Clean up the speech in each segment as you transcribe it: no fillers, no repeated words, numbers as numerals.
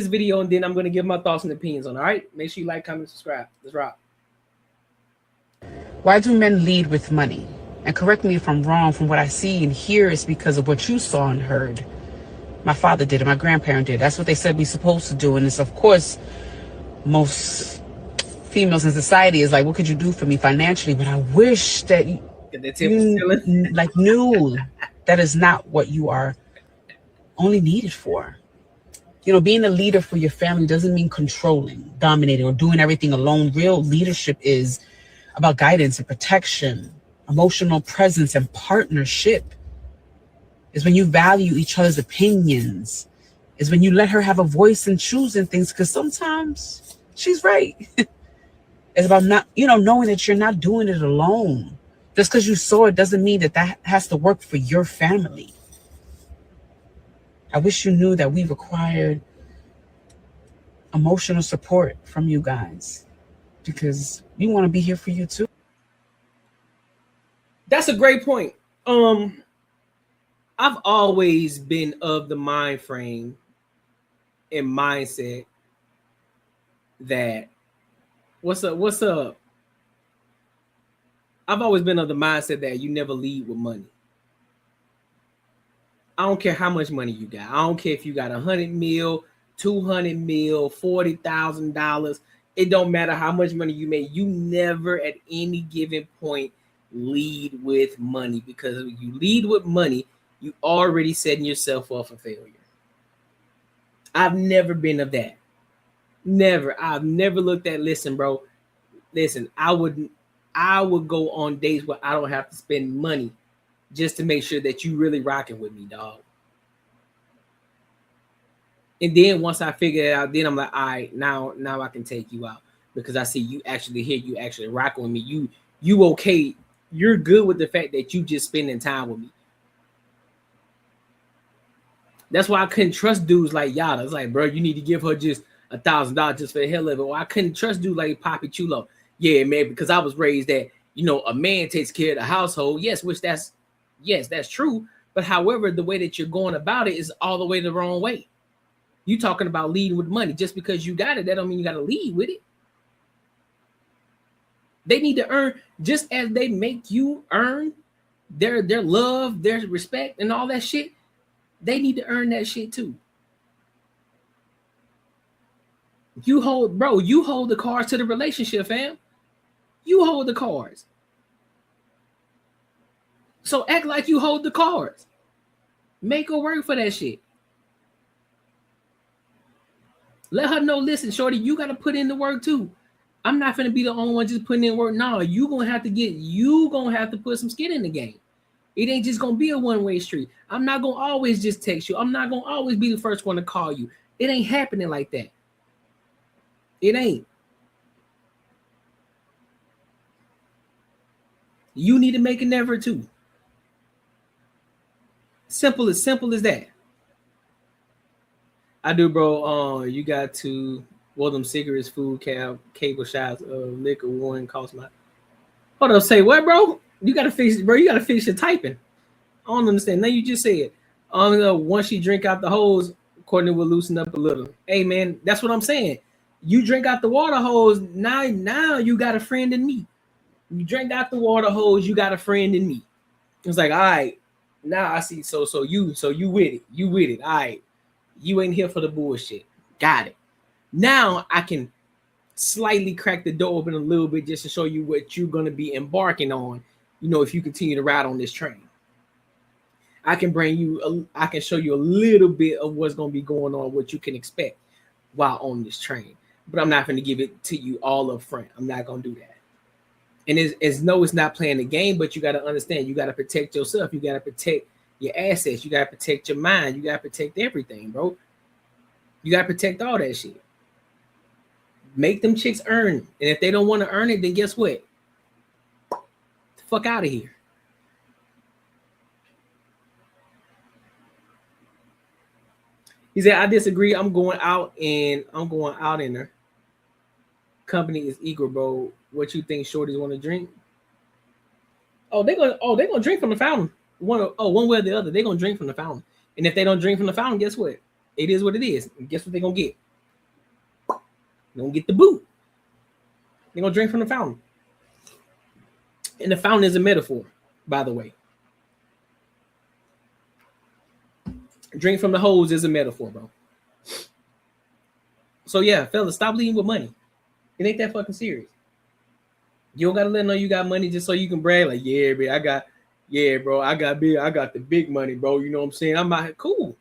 this video, and then I'm going to give my thoughts and opinions on it. All right? Make sure you like, comment, subscribe. Let's rock. Why do men lead with money? And correct me if I'm wrong, from what I see and hear, it's because of what you saw and heard. My father did it, my grandparent did. That's what they said we're supposed to do. And it's, of course, most females in society is like, what could you do for me financially? But I wish that you knew that is not what you are only needed for. You know, being a leader for your family doesn't mean controlling, dominating, or doing everything alone. Real leadership is about guidance and protection, emotional presence and partnership. Is when you value each other's opinions. Is when you let her have a voice in choosing things, because sometimes she's right. It's about not, knowing that you're not doing it alone. Just because you saw it doesn't mean that has to work for your family. I wish you knew that we required emotional support from you guys, because we want to be here for you too. That's a great point. I've always been of the mind frame and mindset that what's up? I've always been of the mindset that you never lead with money. I don't care how much money you got. I don't care if you got 100 mil, 200 mil, $40,000. It don't matter how much money you make. You never at any given point lead with money, because if you lead with money, you already setting yourself up for failure. I've never been of that. Never. I've never looked at, listen, bro. Listen, I would go on days where I don't have to spend money just to make sure that you really rocking with me, dog. And then once I figure it out, then I'm like, all right, now I can take you out, because I see you actually here, you actually rocking with me. You okay. You're good with the fact that you just spending time with me. That's why I couldn't trust dudes like Yada. It's like, bro, you need to give her just $1,000 just for the hell of it. Or I couldn't trust dudes like Poppy Chulo. Yeah, man, because I was raised that, a man takes care of the household. Yes, that's true. But however, the way that you're going about it is all the way the wrong way. You talking about leading with money. Just because you got it, that don't mean you got to lead with it. They need to earn, just as they make you earn their love, their respect, and all that shit. They need to earn that shit too. You hold the cards to the relationship, fam. You hold the cards. So act like you hold the cards. Make her work for that shit. Let her know, listen, shorty, you got to put in the work too. I'm not going to be the only one just putting in work. No, you going to have to put some skin in the game. It ain't just going to be a one-way street. I'm not going to always just text you. I'm not going to always be the first one to call you. It ain't happening like that. It ain't. You need to make an effort too. Simple as that. I do, bro. You got to, them cigarettes, food, cable shots, liquor, one cost my. Hold up, say what, bro? You gotta fix your typing. I don't understand. Now you just said, once she drink out the hose, Courtney will loosen up a little. Hey man, that's what I'm saying. You drink out the water hose, now you got a friend in me. You drink out the water hose, you got a friend in me. It's like, all right, now I see. So you with it. You with it. All right. You ain't here for the bullshit. Got it. Now I can slightly crack the door open a little bit just to show you what you're going to be embarking on, if you continue to ride on this train. I can show you a little bit of what's going to be going on, what you can expect while on this train. But I'm not going to give it to you all up front. I'm not going to do that. And it's not playing the game, but you got to understand, you got to protect yourself. You got to protect your assets. You got to protect your mind. You got to protect everything, bro. You got to protect all that shit. Make them chicks earn. And if they don't want to earn it, then guess what? The fuck out of here. He said, I disagree. I'm going out in her. Company is equal, bro. What you think shorties want to drink? They're gonna drink from the fountain. One way or the other. They're gonna drink from the fountain. And if they don't drink from the fountain, guess what? It is what it is. And guess what they're gonna get? They're gonna get the boot. They're gonna drink from the fountain. And the fountain is a metaphor, by the way. Drink from the hose is a metaphor, bro. So yeah, fellas, stop leading with money. It ain't that fucking serious. You don't gotta let them know you got money just so you can brag. Like, yeah, bro, I got the big money, bro. You know what I'm saying? I'm out here, cool.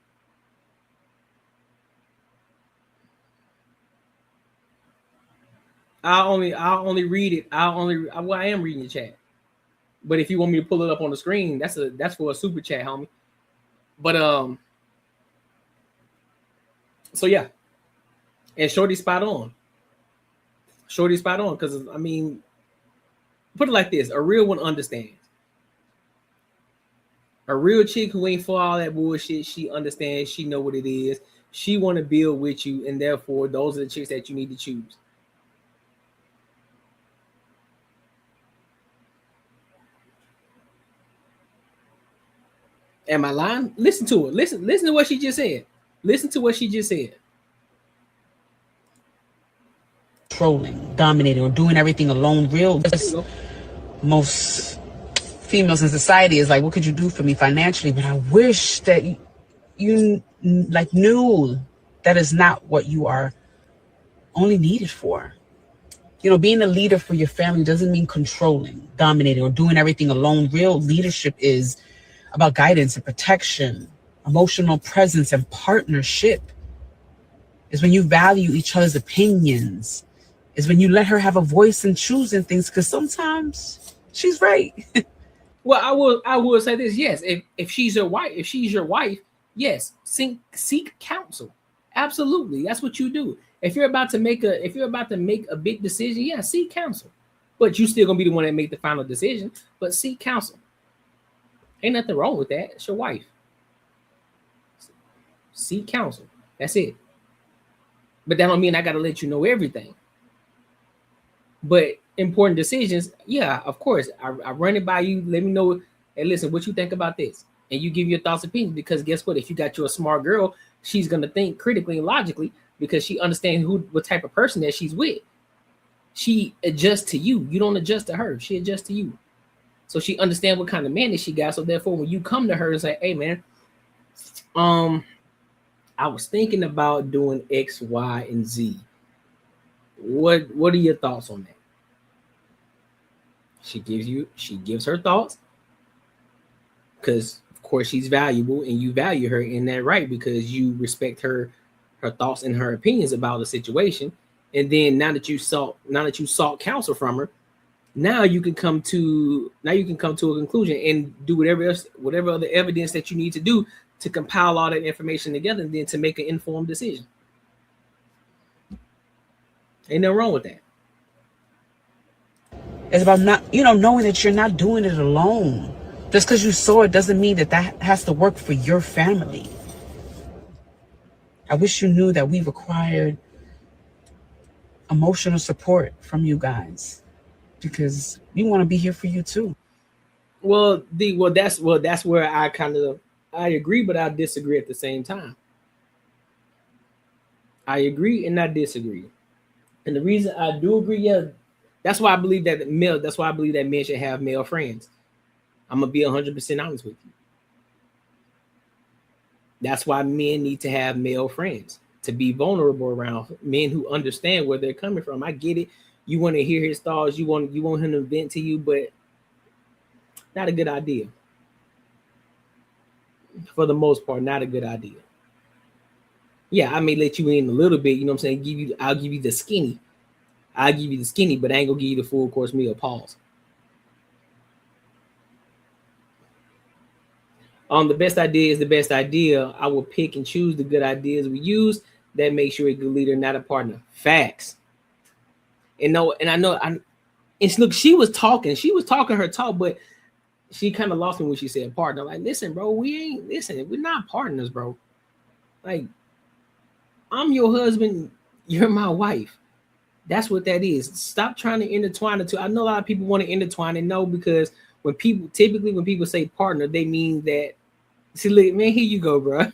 I'll only read it. I am reading the chat. But if you want me to pull it up on the screen, that's for a super chat, homie. But so yeah. And Shorty spot on. Because I mean, put it like this: a real one understands. A real chick who ain't for all that bullshit, she understands. She know what it is. She want to build with you, and therefore, those are the chicks that you need to choose. Am I lying? Listen to it. Listen to what she just said. Listen to what she just said. Controlling, dominating, or doing everything alone. Real. Most females in society is like, what could you do for me financially? But I wish that you like knew that is not what you are only needed for. You know, being a leader for your family doesn't mean controlling, dominating, or doing everything alone. Real leadership is about guidance and protection, emotional presence and partnership. Is when you value each other's opinions. Is when you let her have a voice in choosing things, because sometimes she's right. Well, I will say this: yes, if she's your wife, yes, seek counsel. Absolutely, that's what you do. If you're about to make a big decision, yeah, seek counsel. But you still gonna be the one that make the final decision. But seek counsel. Ain't nothing wrong with that. It's your wife. Seek counsel. That's it. But that don't mean I gotta let you know everything. But important decisions, yeah, of course. I run it by you. Let me know. Hey, listen, what you think about this? And you give your thoughts and opinions, because guess what? If you got you a smart girl, she's gonna think critically and logically because she understands what type of person that she's with. She adjusts to you. You don't adjust to her. She adjusts to you. So she understands what kind of man that she got. So therefore, when you come to her and say, hey man, I was thinking about doing X, Y, and Z. What are your thoughts on that? She gives her thoughts, because of course she's valuable and you value her in that right, because you respect her thoughts and her opinions about the situation. And then now that you sought counsel from her, now you can come to a conclusion and do whatever other evidence that you need to do to compile all that information together, and then to make an informed decision. Ain't nothing wrong with that. It's about not, knowing that you're not doing it alone. Just because you saw it doesn't mean that has to work for your family. I wish you knew that we required emotional support from you guys, because we want to be here for you too. That's where I agree, but I disagree at the same time. I agree and I disagree. And the reason I do agree, yeah, that's why I believe that men should have male friends. I'm gonna be 100% honest with you. That's why men need to have male friends, to be vulnerable around men who understand where they're coming from. I get it. You want to hear his thoughts. You want him to vent to you, but not a good idea. For the most part, not a good idea. Yeah, I may let you in a little bit. You know what I'm saying? I'll give you the skinny. But I ain't gonna give you the full course meal. Pause. The best idea is the best idea. I will pick and choose the good ideas we use. That makes you a good leader, not a partner. Facts. And look, she was talking her talk, but she kind of lost me when she said partner. Like, listen, bro, we're not partners, bro. Like, I'm your husband, you're my wife. That's what that is. Stop trying to intertwine the two. I know a lot of people want to intertwine and no, because when people say partner, they mean that. See, look, man, here you go, bro.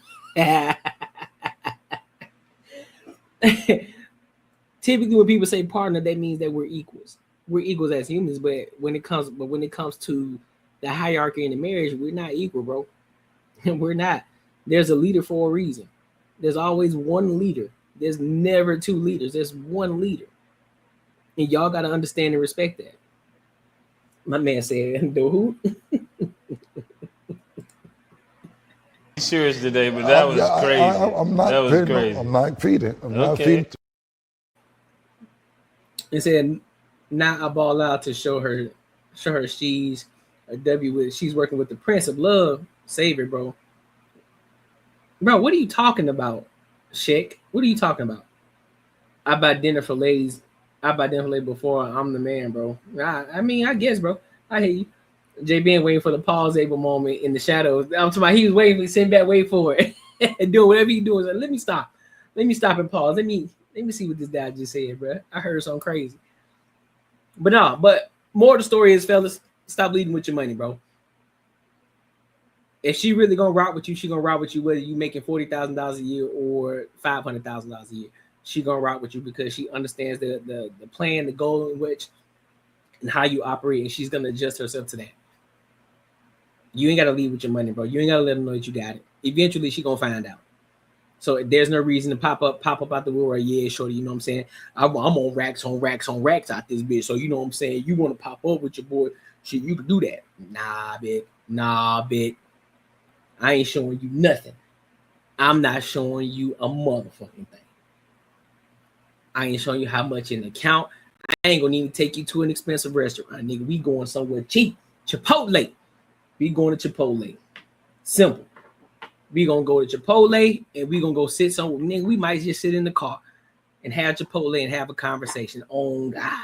Typically, when people say partner, that means that we're equals. We're equals as humans, but when it comes to the hierarchy in the marriage, we're not equal, bro. We're not. There's a leader for a reason. There's always one leader. There's never two leaders. There's one leader, and y'all got to understand and respect that. My man said, "The who?" Serious today, but that was crazy. I'm not that was feeding. crazy. I'm not feeding. I'm not Okay. feeding. It said, "Now I ball out to show her she's a W with. She's working with the Prince of Love, Savior, bro. Bro, what are you talking about, Shaq? What are you talking about? I buy dinner for ladies. I buy dinner for ladies before I'm the man, bro. I mean, I guess, bro. I hear you. JB waiting for the pause able moment in the shadows. I'm talking about he was waiting, sitting back, wait for it, and doing whatever he doing. Like, let me stop and pause. Let me see what this guy just said, bro. I heard something crazy. But no, but more of the story is, fellas, stop leading with your money, bro. If she really gonna rock with you, she gonna rock with you whether you making $40,000 a year or $500,000 a year. She gonna rock with you because she understands the plan, the goal in which, and how you operate, and she's gonna adjust herself to that. You ain't gotta lead with your money, bro. You ain't gotta let them know that you got it. Eventually, she gonna find out. So there's no reason to pop up out the woodwork. Yeah, shorty, you know what I'm saying? I'm on racks out this bitch. So you know what I'm saying? You want to pop up with your boy? Shit, you can do that. Nah, bitch. I ain't showing you nothing. I'm not showing you a motherfucking thing. I ain't showing you how much in the account. I ain't gonna even take you to an expensive restaurant, nigga. We going somewhere cheap. Chipotle. We going to Chipotle. Simple. We gonna go to Chipotle and we gonna go sit somewhere. Nigga, we might just sit in the car and have Chipotle and have a conversation. Oh God.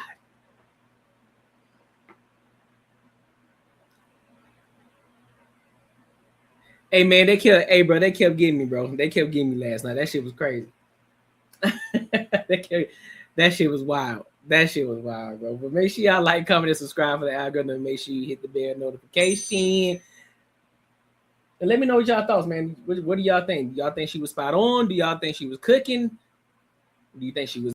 Hey man, they kept getting me, bro. They kept getting me last night. That shit was crazy. That shit was wild. That shit was wild, bro. But make sure y'all like, comment, and subscribe for the algorithm. Make sure you hit the bell notification. And let me know what y'all thoughts, man. What do y'all think? Do y'all think she was spot on? Do y'all think she was cooking? Do you think she was